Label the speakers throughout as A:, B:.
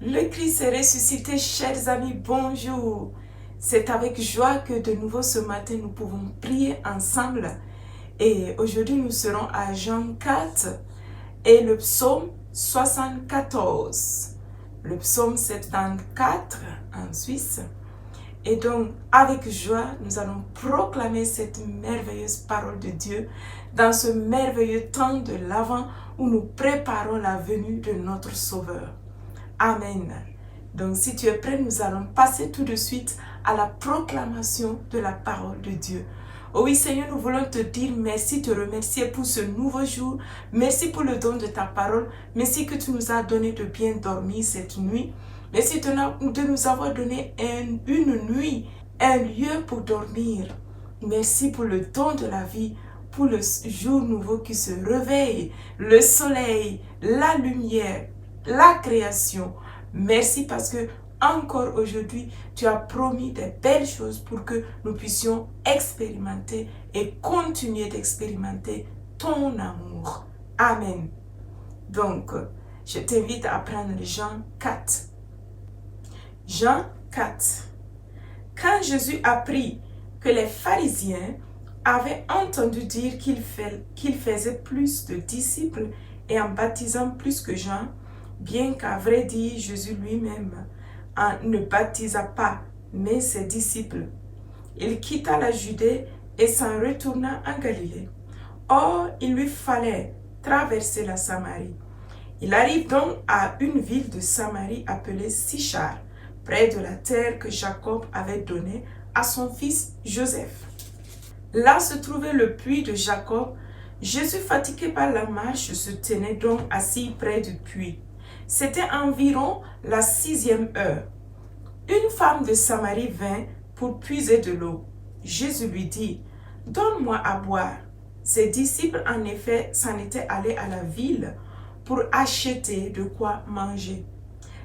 A: Le Christ est ressuscité, chers amis, bonjour. C'est avec joie que de nouveau ce matin nous pouvons prier ensemble. Et aujourd'hui nous serons à Jean 4 et le psaume 74. Le psaume 74 en Suisse. Et donc, avec joie, nous allons proclamer cette merveilleuse parole de Dieu dans ce merveilleux temps de l'Avent où nous préparons la venue de notre Sauveur. Amen. Donc, si tu es prêt, nous allons passer tout de suite à la proclamation de la parole de Dieu. Oh oui, Seigneur, nous voulons te dire merci, te remercier pour ce nouveau jour. Merci pour le don de ta parole. Merci que tu nous as donné de bien dormir cette nuit. Merci de nous avoir donné une nuit, un lieu pour dormir. Merci pour le don de la vie, pour le jour nouveau qui se réveille, le soleil, la lumière, la création. Merci parce que encore aujourd'hui, tu as promis des belles choses pour que nous puissions expérimenter et continuer d'expérimenter ton amour. Amen. Donc, je t'invite à prendre Jean 4. Jean 4. Quand Jésus apprit que les pharisiens avaient entendu dire qu'il faisait plus de disciples et en baptisant plus que Jean, bien qu'à vrai dire Jésus lui-même ne baptisa pas, mais ses disciples, il quitta la Judée et s'en retourna en Galilée. Or, il lui fallait traverser la Samarie. Il arrive donc à une ville de Samarie appelée Sichar, près de la terre que Jacob avait donnée à son fils Joseph. Là se trouvait le puits de Jacob. Jésus, fatigué par la marche, se tenait donc assis près du puits. C'était environ la 6e heure. Une femme de Samarie vint pour puiser de l'eau. Jésus lui dit, « Donne-moi à boire. » Ses disciples, en effet, s'en étaient allés à la ville pour acheter de quoi manger.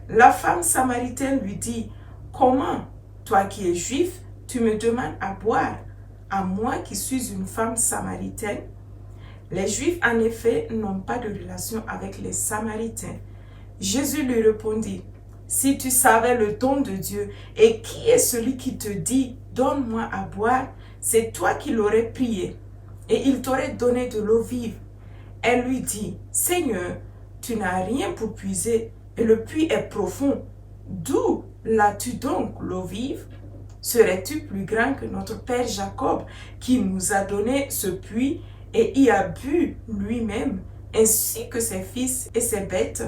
A: La femme samaritaine lui dit, « Comment, toi qui es juif, tu me demandes à boire, à moi qui suis une femme samaritaine? » Les Juifs, en effet, n'ont pas de relation avec les Samaritains. Jésus lui répondit, « Si tu savais le don de Dieu et qui est celui qui te dit, donne-moi à boire, c'est toi qui l'aurais prié et il t'aurait donné de l'eau vive. » Elle lui dit, « Seigneur, tu n'as rien pour puiser et le puits est profond. D'où l'as-tu donc l'eau vive? Serais-tu plus grand que notre père Jacob qui nous a donné ce puits et y a bu lui-même, ainsi que ses fils et ses bêtes? »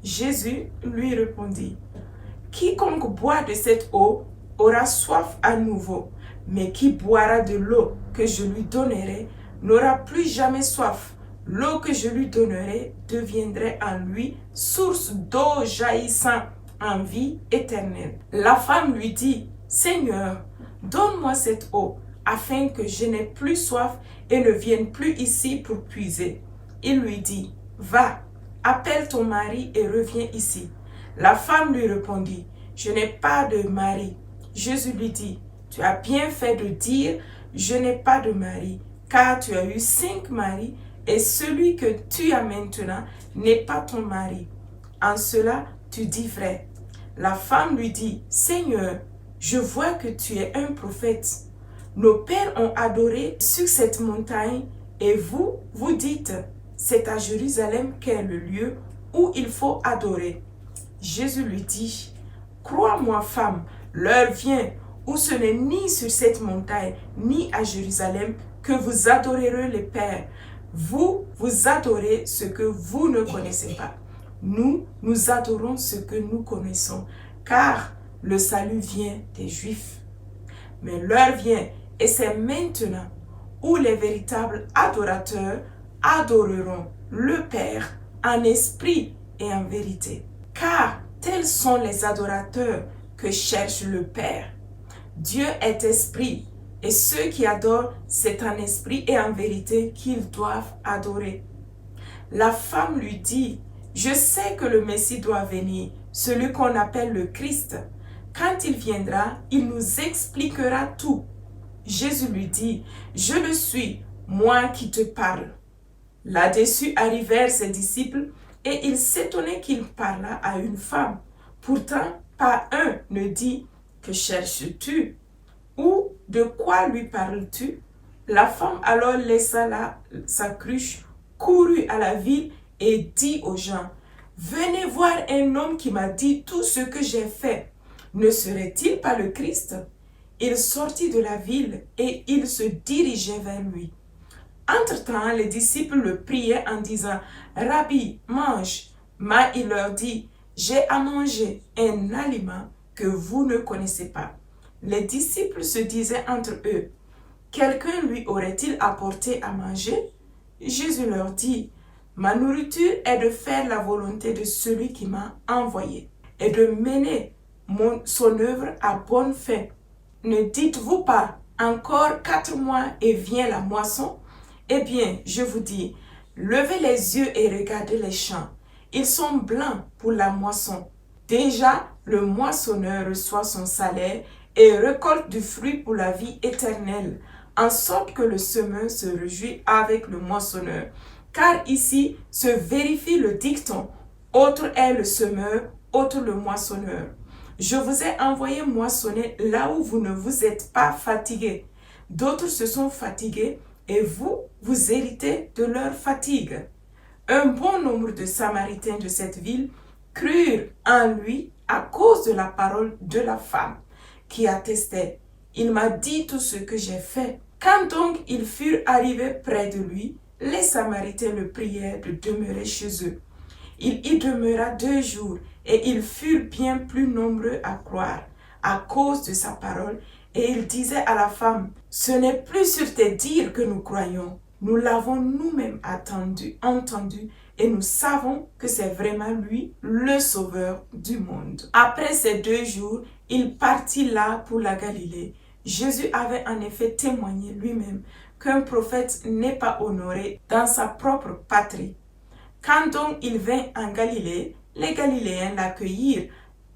A: Jésus lui répondit, « Quiconque boit de cette eau aura soif à nouveau, mais qui boira de l'eau que je lui donnerai n'aura plus jamais soif. L'eau que je lui donnerai deviendrait en lui source d'eau jaillissant en vie éternelle. » La femme lui dit, « Seigneur, donne-moi cette eau, afin que je n'ai plus soif et ne vienne plus ici pour puiser. » Il lui dit, « Va, appelle ton mari et reviens ici. » La femme lui répondit, « Je n'ai pas de mari. » Jésus lui dit, « Tu as bien fait de dire, je n'ai pas de mari, car tu as eu 5 maris, et celui que tu as maintenant n'est pas ton mari. En cela, tu dis vrai. » La femme lui dit, « Seigneur, je vois que tu es un prophète. Nos pères ont adoré sur cette montagne, et vous, vous dites, c'est à Jérusalem qu'est le lieu où il faut adorer. » Jésus lui dit, « Crois-moi, femme, l'heure vient où ce n'est ni sur cette montagne, ni à Jérusalem que vous adorerez le Père. Vous, vous adorez ce que vous ne connaissez pas. Nous, nous adorons ce que nous connaissons, car le salut vient des Juifs. Mais l'heure vient, et c'est maintenant, où les véritables adorateurs adoreront le Père en esprit et en vérité. Car tels sont les adorateurs que cherche le Père. Dieu est esprit, et ceux qui adorent, c'est en esprit et en vérité qu'ils doivent adorer. » La femme lui dit, « Je sais que le Messie doit venir, celui qu'on appelle le Christ. Quand il viendra, il nous expliquera tout. » Jésus lui dit, « Je le suis, moi qui te parle. » Là-dessus arrivèrent ses disciples, et ils s'étonnaient qu'il parlât à une femme. Pourtant, pas un ne dit « Que cherches-tu » ou « De quoi lui parles-tu » La femme alors laissa sa cruche, courut à la ville et dit aux gens « Venez voir un homme qui m'a dit tout ce que j'ai fait. Ne serait-il pas le Christ ?» Il sortit de la ville et il se dirigeait vers lui. Entre-temps, les disciples le priaient en disant « Rabbi, mange ». Mais il leur dit « J'ai à manger un aliment que vous ne connaissez pas. » Les disciples se disaient entre eux « Quelqu'un lui aurait-il apporté à manger ?» Jésus leur dit « Ma nourriture est de faire la volonté de celui qui m'a envoyé et de mener son œuvre à bonne fin. Ne dites-vous pas, encore 4 mois et vient la moisson? Eh bien, je vous dis, levez les yeux et regardez les champs. Ils sont blancs pour la moisson. Déjà, le moissonneur reçoit son salaire et récolte du fruit pour la vie éternelle, en sorte que le semeur se réjouit avec le moissonneur. Car ici se vérifie le dicton, autre est le semeur, autre le moissonneur. Je vous ai envoyé moissonner là où vous ne vous êtes pas fatigués. D'autres se sont fatigués et vous héritez de leur fatigue. Un bon nombre de Samaritains de cette ville crurent en lui à cause de la parole de la femme qui attestait « Il m'a dit tout ce que j'ai fait ». Quand donc ils furent arrivés près de lui, les Samaritains le prièrent de demeurer chez eux. Il y demeura 2 jours et ils furent bien plus nombreux à croire à cause de sa parole. Et il disait à la femme, « Ce n'est plus sur tes dires que nous croyons. Nous l'avons nous-mêmes entendu et nous savons que c'est vraiment lui, le Sauveur du monde. » Après ces 2 jours, il partit là pour la Galilée. Jésus avait en effet témoigné lui-même qu'un prophète n'est pas honoré dans sa propre patrie. Quand donc il vint en Galilée, les Galiléens l'accueillirent,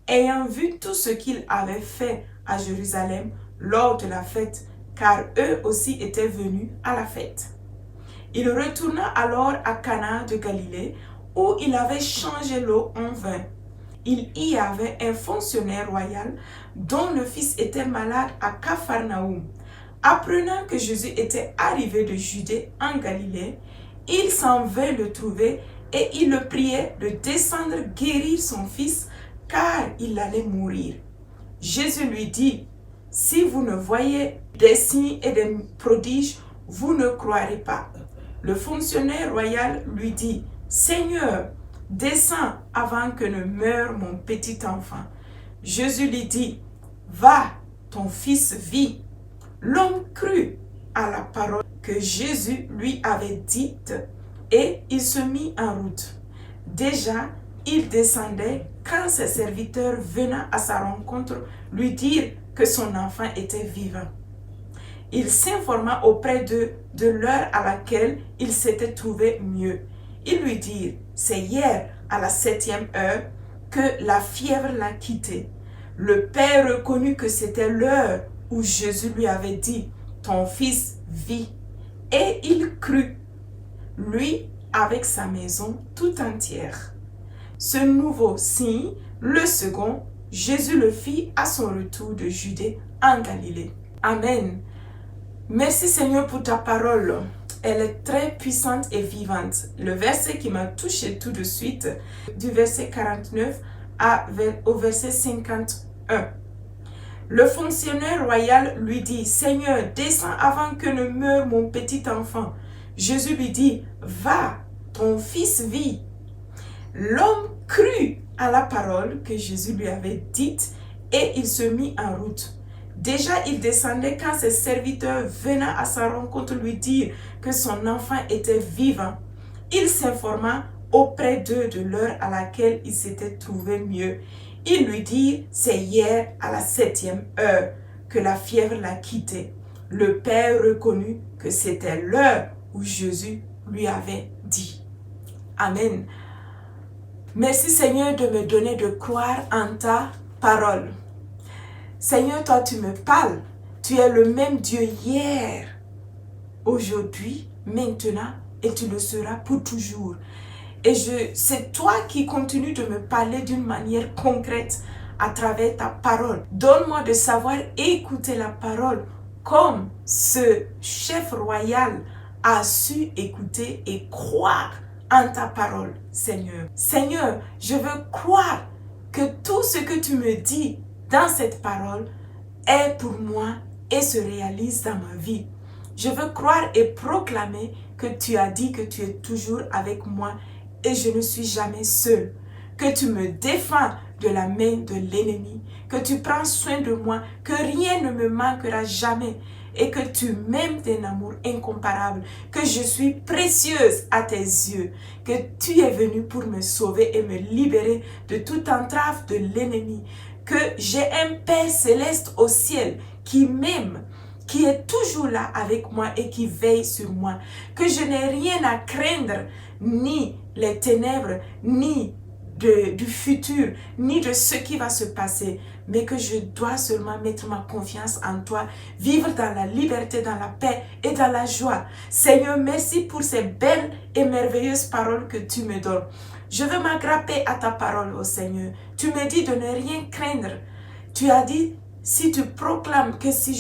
A: ayant vu tout ce qu'il avait fait à Jérusalem lors de la fête, car eux aussi étaient venus à la fête. Il retourna alors à Cana de Galilée, où il avait changé l'eau en vin. Il y avait un fonctionnaire royal dont le fils était malade à Capharnaüm. Apprenant que Jésus était arrivé de Judée en Galilée, il s'en vint le trouver et il le priait de descendre guérir son fils, car il allait mourir. Jésus lui dit, « Si vous ne voyez des signes et des prodiges, vous ne croirez pas. » Le fonctionnaire royal lui dit, « Seigneur, descends avant que ne meure mon petit enfant. » Jésus lui dit, « Va, ton fils vit. » L'homme crut à la parole que Jésus lui avait dite et il se mit en route. Déjà, il descendait quand ses serviteurs venant à sa rencontre lui dirent que son enfant était vivant. Il s'informa auprès d'eux de l'heure à laquelle il s'était trouvé mieux. Ils lui dirent, c'est hier à la 7e heure que la fièvre l'a quitté. Le père reconnut que c'était l'heure où Jésus lui avait dit, ton fils vit. Et il crut, lui avec sa maison tout entière. Ce nouveau signe, le second, Jésus le fit à son retour de Judée en Galilée. Amen. Merci Seigneur pour ta parole. Elle est très puissante et vivante. Le verset qui m'a touché tout de suite, du verset 49 au verset 51. Le fonctionnaire royal lui dit, « Seigneur, descends avant que ne meure mon petit enfant. » Jésus lui dit, « Va, ton fils vit. » L'homme crut à la parole que Jésus lui avait dite et il se mit en route. Déjà, il descendait quand ses serviteurs venant à sa rencontre lui dirent que son enfant était vivant. Il s'informa auprès d'eux de l'heure à laquelle il s'était trouvé mieux. Ils lui dirent, c'est hier à la 7e heure que la fièvre l'a quitté. Le père reconnut que c'était l'heure où Jésus lui avait dit. Amen. Merci Seigneur de me donner de croire en ta parole. Seigneur, toi tu me parles. Tu es le même Dieu hier, aujourd'hui, maintenant et tu le seras pour toujours. Et c'est toi qui continues de me parler d'une manière concrète à travers ta parole. Donne-moi de savoir écouter la parole comme ce chef royal a su écouter et croire en ta parole, Seigneur. Seigneur, je veux croire que tout ce que tu me dis dans cette parole est pour moi et se réalise dans ma vie. Je veux croire et proclamer que tu as dit que tu es toujours avec moi et je ne suis jamais seul. Que tu me défends de la main de l'ennemi, que tu prends soin de moi, que rien ne me manquera jamais et que tu m'aimes d'un amour incomparable, que je suis précieuse à tes yeux, que tu es venu pour me sauver et me libérer de toute entrave de l'ennemi, que j'ai un Père céleste au ciel qui m'aime, qui est toujours là avec moi et qui veille sur moi, que je n'ai rien à craindre, ni les ténèbres, ni du futur, ni de ce qui va se passer, mais que je dois seulement mettre ma confiance en toi, vivre dans la liberté, dans la paix et dans la joie. Seigneur, merci pour ces belles et merveilleuses paroles que tu me donnes. Je veux m'agrapper à ta parole, ô Seigneur. Tu me dis de ne rien craindre. Tu as dit, si je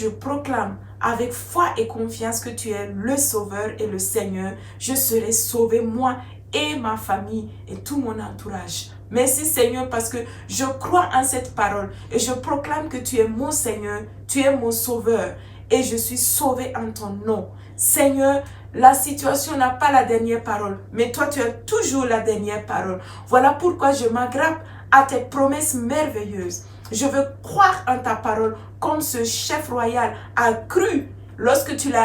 A: proclame avec foi et confiance que tu es le Sauveur et le Seigneur, je serai sauvé, moi et ma famille et tout mon entourage. Merci Seigneur parce que je crois en cette parole et je proclame que tu es mon Seigneur, tu es mon Sauveur et je suis sauvé en ton nom. Seigneur, la situation n'a pas la dernière parole, mais toi tu as toujours la dernière parole. Voilà pourquoi je m'aggrappe à tes promesses merveilleuses. Je veux croire en ta parole comme ce chef royal a cru lorsque tu lui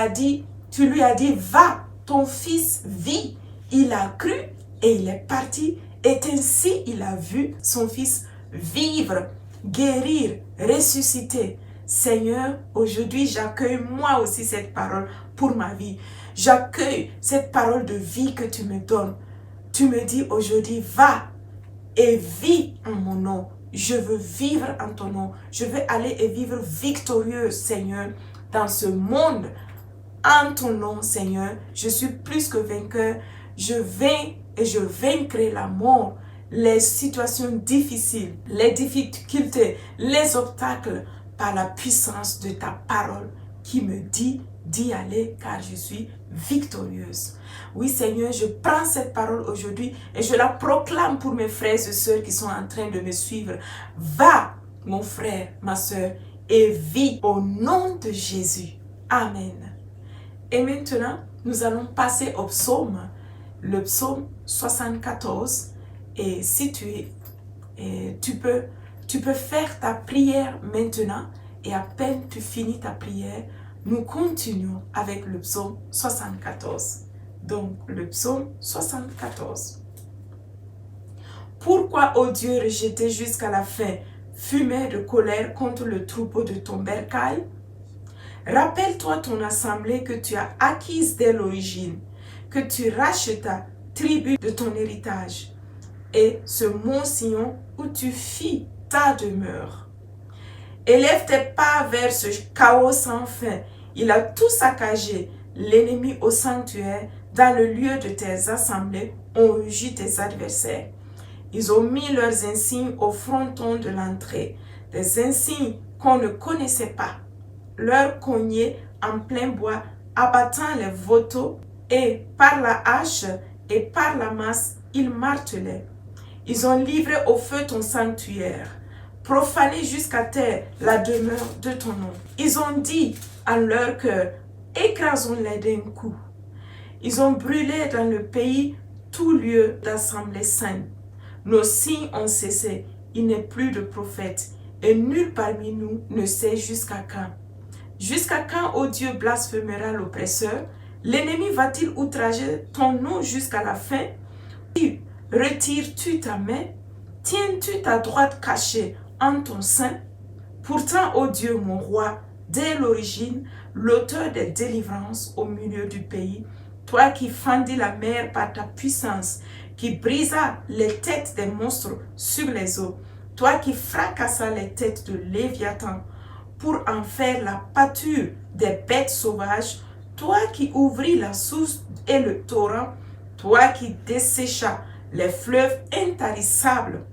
A: as dit, va, ton fils vit. Il a cru et il est parti et ainsi il a vu son fils vivre, guérir, ressusciter. Seigneur, aujourd'hui j'accueille moi aussi cette parole pour ma vie. J'accueille cette parole de vie que tu me donnes. Tu me dis aujourd'hui, va et vis en mon nom. Je veux vivre en ton nom. Je veux aller et vivre victorieuse, Seigneur, dans ce monde. En ton nom, Seigneur, je suis plus que vainqueur. Je vais et je vaincrai la mort, les situations difficiles, les difficultés, les obstacles par la puissance de ta parole qui me dit d'y aller car je suis victorieuse. Oui Seigneur, je prends cette parole aujourd'hui et je la proclame pour mes frères et sœurs qui sont en train de me suivre. Va, mon frère, ma sœur, et vis au nom de Jésus. Amen. Et maintenant, nous allons passer au psaume, le psaume 74. Et si tu peux faire ta prière maintenant et à peine tu finis ta prière, nous continuons avec le psaume 74. Donc, le psaume 74. Pourquoi, ô Dieu, rejeté jusqu'à la fin, fumais de colère contre le troupeau de ton bercail? Rappelle-toi ton assemblée que tu as acquise dès l'origine, que tu rachetas tribu de ton héritage, et ce mont Sion où tu fis ta demeure. Élève tes pas vers ce chaos sans fin. Il a tout saccagé, l'ennemi au sanctuaire, dans le lieu de tes assemblées, ont rugi tes adversaires. Ils ont mis leurs insignes au fronton de l'entrée, des insignes qu'on ne connaissait pas. Leur cognaient en plein bois, abattant les vautours, et par la hache et par la masse, ils martelaient. Ils ont livré au feu ton sanctuaire, profané jusqu'à terre la demeure de ton nom. Ils ont dit en leur cœur, écrasons-les d'un coup. Ils ont brûlé dans le pays tout lieu d'assemblée sainte. Nos signes ont cessé, il n'est plus de prophète, et nul parmi nous ne sait jusqu'à quand. Jusqu'à quand, ô Dieu, blasphémera l'oppresseur? L'ennemi va-t-il outrager ton nom jusqu'à la fin? Retires-tu ta main? Tiens-tu ta droite cachée en ton sein? Pourtant, ô Dieu, mon roi, dès l'origine, l'auteur des délivrances au milieu du pays, toi qui fendis la mer par ta puissance, qui brisa les têtes des monstres sur les eaux, toi qui fracassas les têtes de Léviathan pour en faire la pâture des bêtes sauvages, toi qui ouvris la source et le torrent, toi qui desséchas les fleuves intarissables.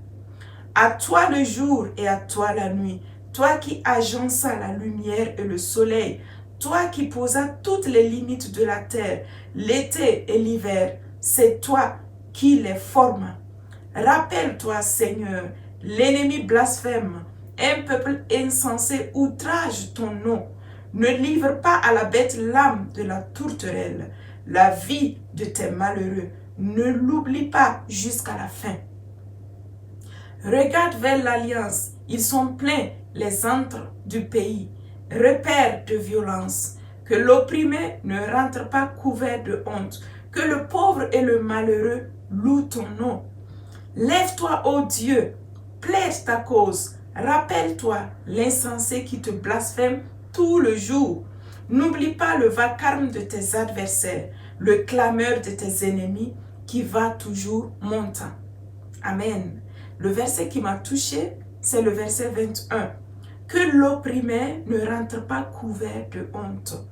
A: À toi le jour et à toi la nuit, toi qui agenças la lumière et le soleil, toi qui posas toutes les limites de la terre, l'été et l'hiver, c'est toi qui les formas. Rappelle-toi, Seigneur, l'ennemi blasphème, un peuple insensé outrage ton nom. Ne livre pas à la bête l'âme de la tourterelle, la vie de tes malheureux. Ne l'oublie pas jusqu'à la fin. Regarde vers l'alliance, ils sont pleins les antres du pays, repères de violence. Que l'opprimé ne rentre pas couvert de honte, que le pauvre et le malheureux louent ton nom. Lève-toi, ô Dieu, plaide ta cause, rappelle-toi l'insensé qui te blasphème tout le jour. N'oublie pas le vacarme de tes adversaires, le clameur de tes ennemis qui va toujours montant. Amen. Le verset qui m'a touché, c'est le verset 21. Que l'opprimé ne rentre pas couvert de honte,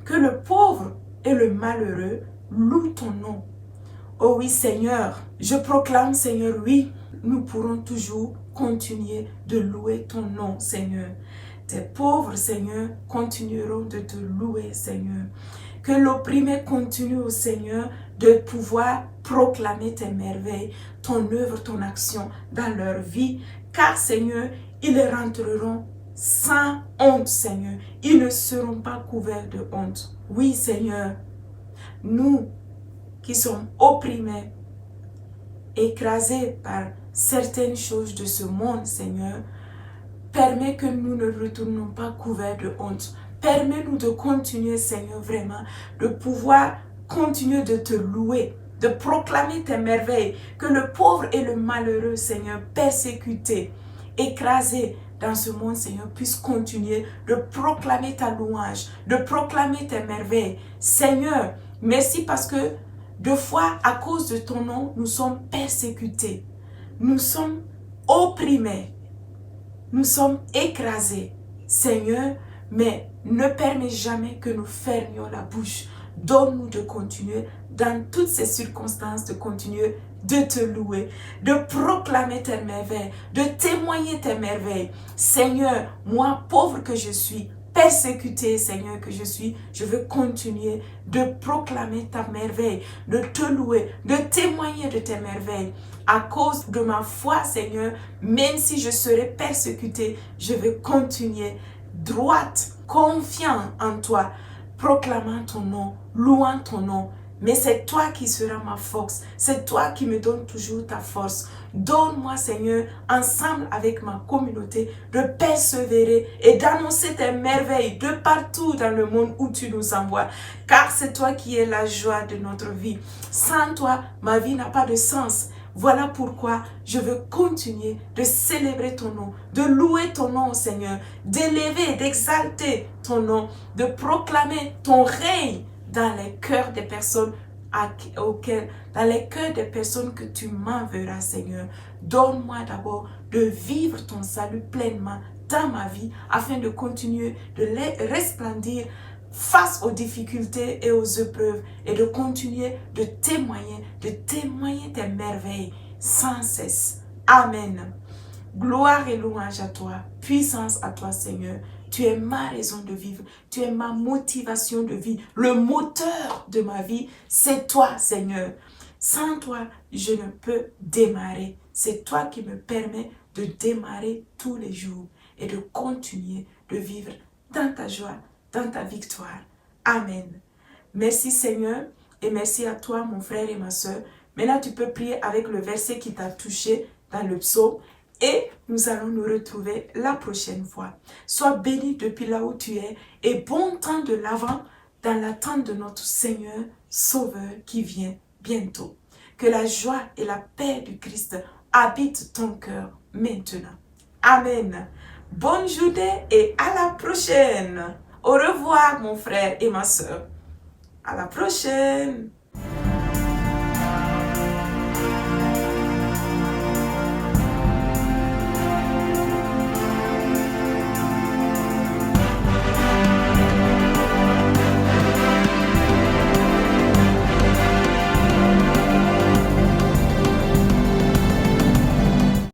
A: que le pauvre et le malheureux louent ton nom. Oh oui, Seigneur, je proclame, Seigneur, oui, nous pourrons toujours continuer de louer ton nom, Seigneur. Tes pauvres, Seigneur, continueront de te louer, Seigneur. Que l'opprimé continue, au Seigneur, de pouvoir proclamer tes merveilles, ton œuvre, ton action dans leur vie. Car, Seigneur, ils rentreront sans honte, Seigneur. Ils ne seront pas couverts de honte. Oui, Seigneur, nous qui sommes opprimés, écrasés par certaines choses de ce monde, Seigneur, permets que nous ne retournons pas couverts de honte. Permets-nous de continuer, Seigneur, vraiment, de pouvoir continuer de te louer, de proclamer tes merveilles, que le pauvre et le malheureux, Seigneur, persécuté, écrasé dans ce monde, Seigneur, puisse continuer de proclamer ta louange, de proclamer tes merveilles. Seigneur, merci parce que deux fois, à cause de ton nom, nous sommes persécutés, nous sommes opprimés, nous sommes écrasés. Seigneur, mais ne permets jamais que nous fermions la bouche. Donne-nous de continuer dans toutes ces circonstances, de continuer de te louer, de proclamer tes merveilles, de témoigner tes merveilles. Seigneur, moi pauvre que je suis, persécuté, Seigneur, que je suis, je veux continuer de proclamer ta merveille, de te louer, de témoigner de tes merveilles. À cause de ma foi, Seigneur, même si je serai persécuté, je veux continuer droite, confiant en toi, proclamant ton nom, louant ton nom. Mais c'est toi qui seras ma force. C'est toi qui me donnes toujours ta force. Donne-moi, Seigneur, ensemble avec ma communauté, de persévérer et d'annoncer tes merveilles de partout dans le monde où tu nous envoies. Car c'est toi qui es la joie de notre vie. Sans toi, ma vie n'a pas de sens. Voilà pourquoi je veux continuer de célébrer ton nom, de louer ton nom, Seigneur, d'élever, d'exalter ton nom, de proclamer ton règne dans les cœurs des personnes dans les cœurs des personnes que tu m'enverras, Seigneur. Donne-moi d'abord de vivre ton salut pleinement dans ma vie afin de continuer de les resplendir face aux difficultés et aux épreuves et de continuer de témoigner tes merveilles sans cesse. Amen. Gloire et louange à toi, puissance à toi, Seigneur. Tu es ma raison de vivre, tu es ma motivation de vie, le moteur de ma vie, c'est toi, Seigneur. Sans toi, je ne peux démarrer. C'est toi qui me permets de démarrer tous les jours et de continuer de vivre dans ta joie, dans ta victoire. Amen. Merci, Seigneur, et merci à toi, mon frère et ma soeur. Maintenant, tu peux prier avec le verset qui t'a touché dans le psaume. Et nous allons nous retrouver la prochaine fois. Sois béni depuis là où tu es et bon temps de l'avant dans l'attente de notre Seigneur Sauveur qui vient bientôt. Que la joie et la paix du Christ habitent ton cœur maintenant. Amen. Bonne journée et à la prochaine. Au revoir mon frère et ma soeur. À la prochaine.